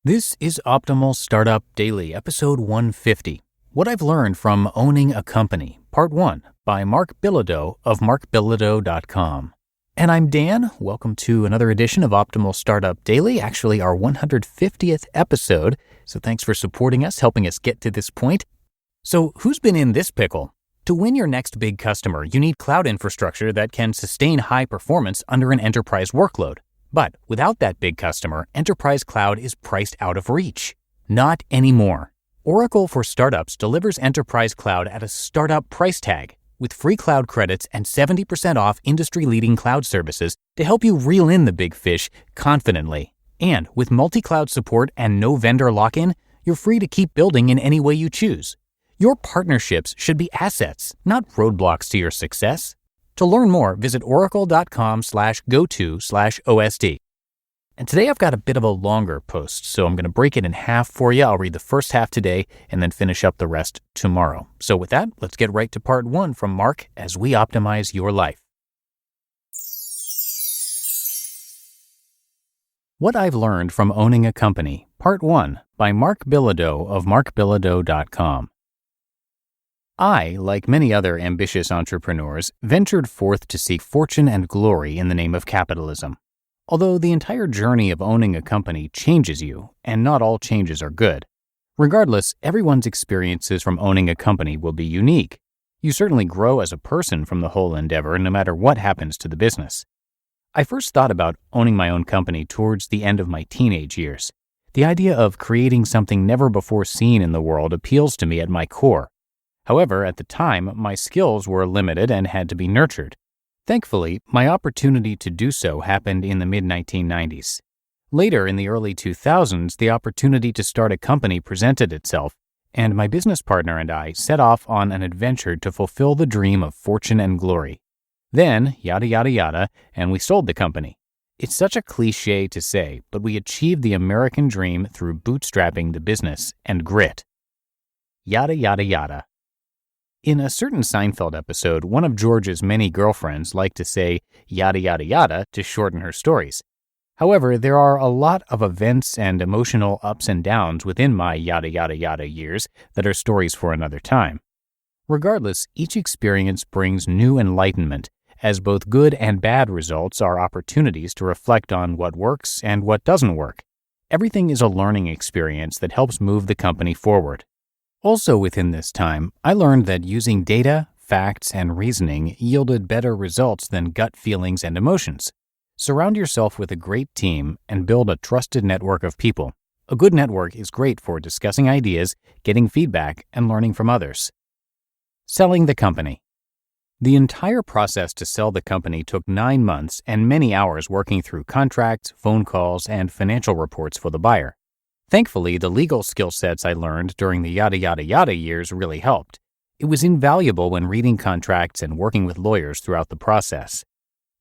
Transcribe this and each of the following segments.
This is Optimal Startup Daily, episode 150. What I've learned from owning a company, part 1, by Marc Bilodeau of marcbilodeau.com. And I'm Dan. Welcome to another edition of Optimal Startup Daily, actually our 150th episode. So thanks for supporting us, helping us get to this point. So who's been in this pickle? To win your next big customer, you need cloud infrastructure that can sustain high performance under an enterprise workload. But without that big customer, enterprise cloud is priced out of reach. Not anymore. Oracle for Startups delivers enterprise cloud at a startup price tag with free cloud credits and 70% off industry-leading cloud services to help you reel in the big fish confidently. And with multi-cloud support and no vendor lock-in, you're free to keep building in any way you choose. Your partnerships should be assets, not roadblocks to your success. To learn more, visit oracle.com/go-to/OSD. And today I've got a bit of a longer post, so I'm going to break it in half for you. I'll read the first half today and then finish up the rest tomorrow. So with that, let's get right to part 1 from Marc as we optimize your life. What I've learned from owning a company, part 1, by Marc Bilodeau of marcbilodeau.com. I, like many other ambitious entrepreneurs, ventured forth to seek fortune and glory in the name of capitalism. Although the entire journey of owning a company changes you, and not all changes are good. Regardless, everyone's experiences from owning a company will be unique. You certainly grow as a person from the whole endeavor, no matter what happens to the business. I first thought about owning my own company towards the end of my teenage years. The idea of creating something never before seen in the world appeals to me at my core. However, at the time, my skills were limited and had to be nurtured. Thankfully, my opportunity to do so happened in the mid-1990s. Later, in the early 2000s, the opportunity to start a company presented itself, and my business partner and I set off on an adventure to fulfill the dream of fortune and glory. Then, yada yada yada, and we sold the company. It's such a cliche to say, but we achieved the American dream through bootstrapping the business and grit. Yada yada yada. In a certain Seinfeld episode, one of George's many girlfriends liked to say yada yada yada to shorten her stories. However, there are a lot of events and emotional ups and downs within my yada yada yada years that are stories for another time. Regardless, each experience brings new enlightenment, as both good and bad results are opportunities to reflect on what works and what doesn't work. Everything is a learning experience that helps move the company forward. Also within this time, I learned that using data, facts, and reasoning yielded better results than gut feelings and emotions. Surround yourself with a great team and build a trusted network of people. A good network is great for discussing ideas, getting feedback, and learning from others. Selling the company. The entire process to sell the company took 9 months and many hours working through contracts, phone calls, and financial reports for the buyer. Thankfully, the legal skill sets I learned during the yada yada yada years really helped. It was invaluable when reading contracts and working with lawyers throughout the process.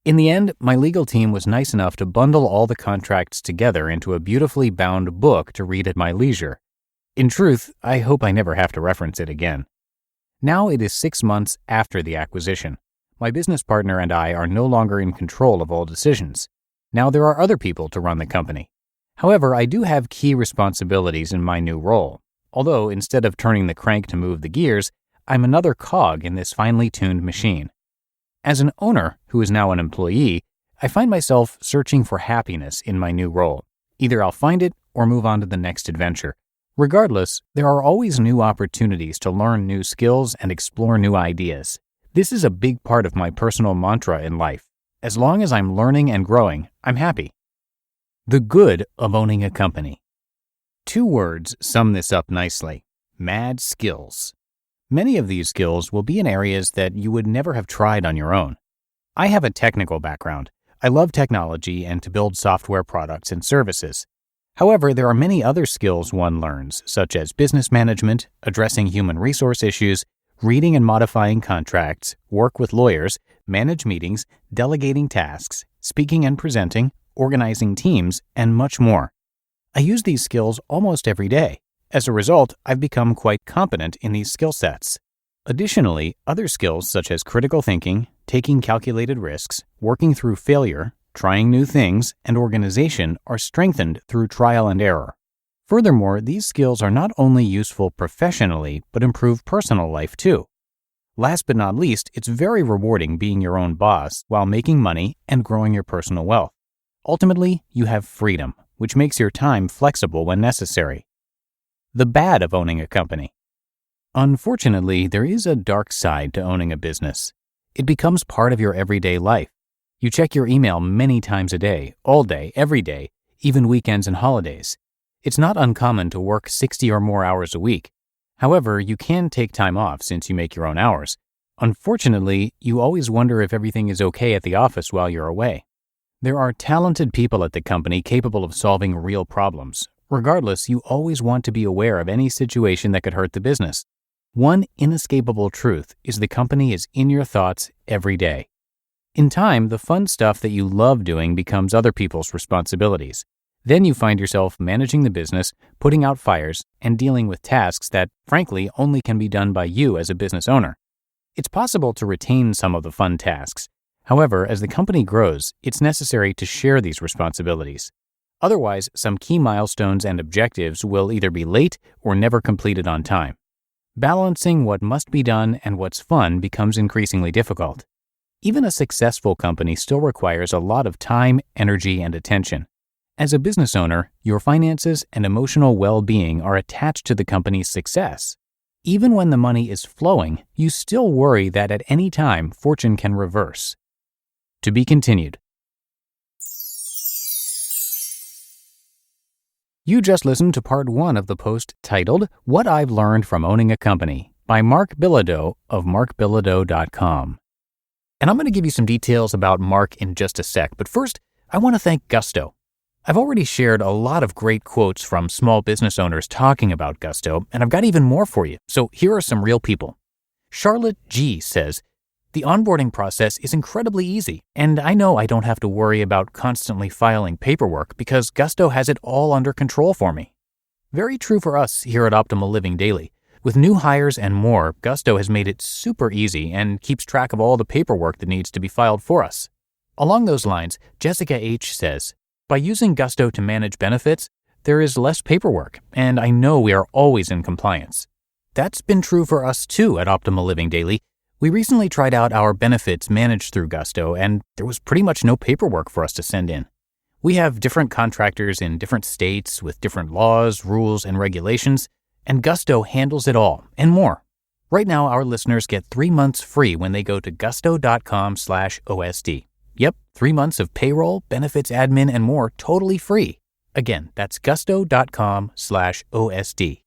In the end, my legal team was nice enough to bundle all the contracts together into a beautifully bound book to read at my leisure. In truth, I hope I never have to reference it again. Now it is 6 months after the acquisition. My business partner and I are no longer in control of all decisions. Now there are other people to run the company. However, I do have key responsibilities in my new role. Although, instead of turning the crank to move the gears, I'm another cog in this finely tuned machine. As an owner, who is now an employee, I find myself searching for happiness in my new role. Either I'll find it or move on to the next adventure. Regardless, there are always new opportunities to learn new skills and explore new ideas. This is a big part of my personal mantra in life. As long as I'm learning and growing, I'm happy. The good of owning a company. 2 words sum this up nicely: mad skills. Many of these skills will be in areas that you would never have tried on your own. I have a technical background. I love technology and to build software products and services. However, there are many other skills one learns, such as business management, addressing human resource issues, reading and modifying contracts, work with lawyers, manage meetings, delegating tasks, speaking and presenting, organizing teams, and much more. I use these skills almost every day. As a result, I've become quite competent in these skill sets. Additionally, other skills such as critical thinking, taking calculated risks, working through failure, trying new things, and organization are strengthened through trial and error. Furthermore, these skills are not only useful professionally, but improve personal life too. Last but not least, it's very rewarding being your own boss while making money and growing your personal wealth. Ultimately, you have freedom, which makes your time flexible when necessary. The bad of owning a company. Unfortunately, there is a dark side to owning a business. It becomes part of your everyday life. You check your email many times a day, all day, every day, even weekends and holidays. It's not uncommon to work 60 or more hours a week. However, you can take time off since you make your own hours. Unfortunately, you always wonder if everything is okay at the office while you're away. There are talented people at the company capable of solving real problems. Regardless, you always want to be aware of any situation that could hurt the business. One inescapable truth is the company is in your thoughts every day. In time, the fun stuff that you love doing becomes other people's responsibilities. Then you find yourself managing the business, putting out fires, and dealing with tasks that, frankly, only can be done by you as a business owner. It's possible to retain some of the fun tasks. However, as the company grows, it's necessary to share these responsibilities. Otherwise, some key milestones and objectives will either be late or never completed on time. Balancing what must be done and what's fun becomes increasingly difficult. Even a successful company still requires a lot of time, energy, and attention. As a business owner, your finances and emotional well-being are attached to the company's success. Even when the money is flowing, you still worry that at any time fortune can reverse. To be continued. You just listened to part 1 of the post titled, What I've Learned from Owning a Company by Marc Bilodeau of marcbilodeau.com. And I'm going to give you some details about Marc in just a sec, but first, I want to thank Gusto. I've already shared a lot of great quotes from small business owners talking about Gusto, and I've got even more for you, so here are some real people. Charlotte G. says, the onboarding process is incredibly easy, and I know I don't have to worry about constantly filing paperwork because Gusto has it all under control for me. Very true for us here at Optimal Living Daily. With new hires and more, Gusto has made it super easy and keeps track of all the paperwork that needs to be filed for us. Along those lines, Jessica H. says, by using Gusto to manage benefits, there is less paperwork, and I know we are always in compliance. That's been true for us too at Optimal Living Daily. We recently tried out our benefits managed through Gusto, and there was pretty much no paperwork for us to send in. We have different contractors in different states with different laws, rules, and regulations, and Gusto handles it all and more. Right now, our listeners get 3 months free when they go to gusto.com/OSD. Yep, 3 months of payroll, benefits admin, and more totally free. Again, that's gusto.com/OSD.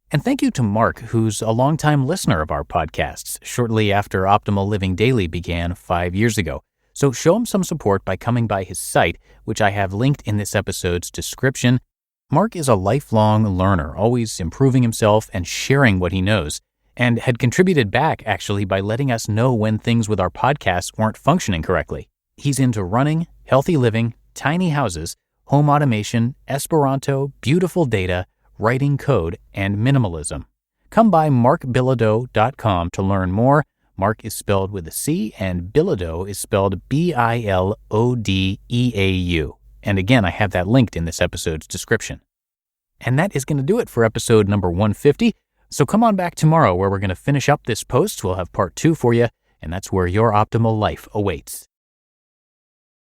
And thank you to Marc, who's a longtime listener of our podcasts, shortly after Optimal Living Daily began 5 years ago. So show him some support by coming by his site, which I have linked in this episode's description. Marc is a lifelong learner, always improving himself and sharing what he knows, and had contributed back actually by letting us know when things with our podcasts weren't functioning correctly. He's into running, healthy living, tiny houses, home automation, Esperanto, beautiful data, writing code, and minimalism. Come by marcbilodeau.com to learn more. Marc is spelled with a C, and Bilodeau is spelled Bilodeau. And again, I have that linked in this episode's description. And that is going to do it for episode number 150. So come on back tomorrow where we're going to finish up this post. We'll have part 2 for you, and that's where your optimal life awaits.